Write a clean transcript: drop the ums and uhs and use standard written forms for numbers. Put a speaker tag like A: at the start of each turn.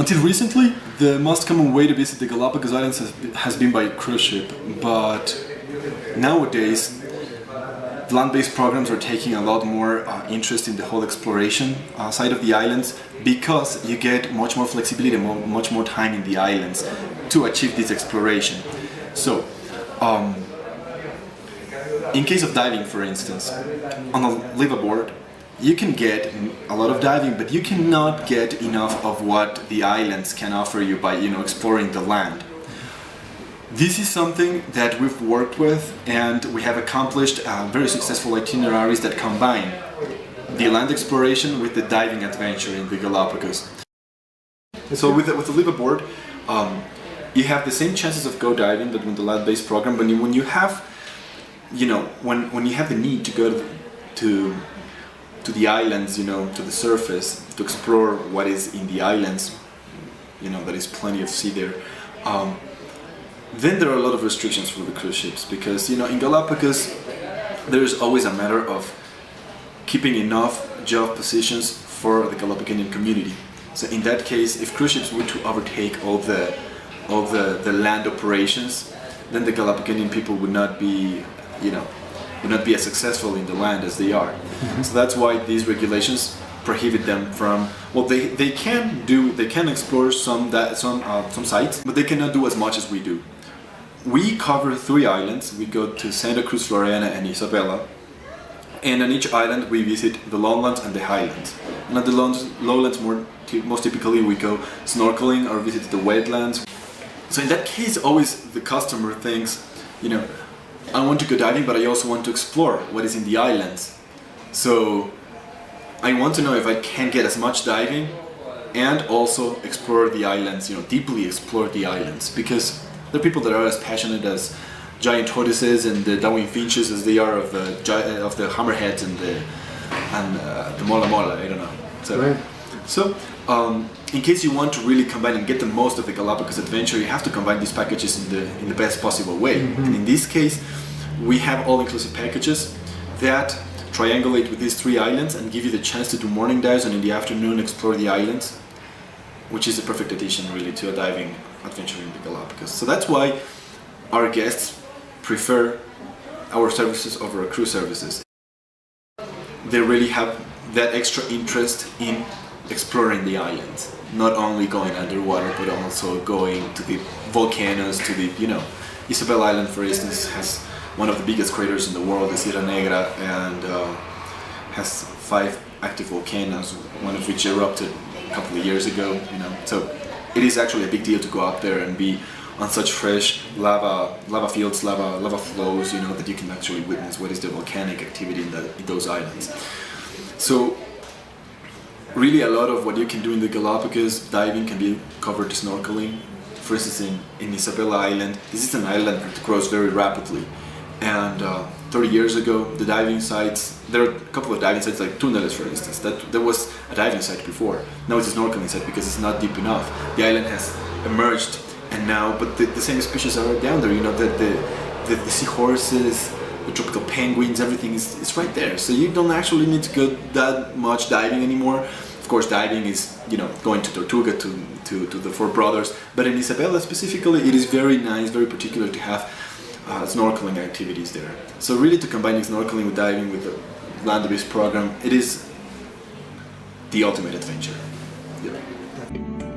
A: Until recently, the most common way to visit the Galapagos Islands has been by cruise ship, but nowadays land-based programs are taking a lot more interest in the whole exploration side of the islands, because you get much more flexibility, much more time in the islands to achieve this exploration. So, in case of diving, for instance, on a liveaboard, you can get a lot of diving, but you cannot get enough of what the islands can offer you by, exploring the land. This is something that we've worked with, and we have accomplished very successful itineraries that combine the land exploration with the diving adventure in the Galapagos. So with the liveaboard, you have the same chances of go diving that with the land-based program. But when you have, when you have the need to go to the islands, to the surface, to explore what is in the islands, there is plenty of sea there. Then there are a lot of restrictions for the cruise ships, because in Galapagos there is always a matter of keeping enough job positions for the Galapagosian community. So in that case, if cruise ships were to overtake all the land operations, then the Galapagosian people would not be as successful in the land as they are. Mm-hmm. So that's why these regulations prohibit them from, well, they can explore some sites, but they cannot do as much as we do. We cover 3 islands. We go to Santa Cruz, Florena, and Isabela, and on each island we visit the lowlands and the highlands. And at the lowlands, most typically we go snorkeling or visit the wetlands. So in that case, always the customer thinks, I want to go diving, but I also want to explore what is in the islands. So I want to know if I can get as much diving and also explore the islands, deeply explore the islands, because there are people that are as passionate as giant tortoises and the Darwin finches as they are of the hammerheads and the mola mola. I don't know. So in case you want to really combine and get the most of the Galapagos adventure, you have to combine these packages in the best possible way. Mm-hmm. And in this case, we have all-inclusive packages that triangulate with these 3 islands and give you the chance to do morning dives, and in the afternoon explore the islands, which is a perfect addition really to a diving adventure in the Galapagos. So that's why our guests prefer our services over our cruise services. They really have that extra interest in exploring the islands, not only going underwater, but also going to the volcanoes, to the, Isabel Island, for instance, has one of the biggest craters in the world, the Sierra Negra, and has 5 active volcanoes, one of which erupted a couple of years ago, So it is actually a big deal to go up there and be on such fresh lava fields, lava flows, that you can actually witness what is the volcanic activity in those islands. So really a lot of what you can do in the Galapagos diving can be covered to snorkeling. For instance, in Isabela Island, this is an island that grows very rapidly. And 30 years ago, the diving sites, there are a couple of diving sites like Túneles, for instance, that there was a diving site before. Now it's a snorkeling site because it's not deep enough. The island has emerged, and now, but the same species are down there, the seahorses, the tropical penguins, everything is right there. So you don't actually need to go that much diving anymore. Of course, diving is, going to Tortuga, to the Four Brothers, but in Isabela specifically, it is very nice, very particular to have snorkeling activities there. So really, to combine snorkeling with diving with the land-based program, it is the ultimate adventure. Yeah.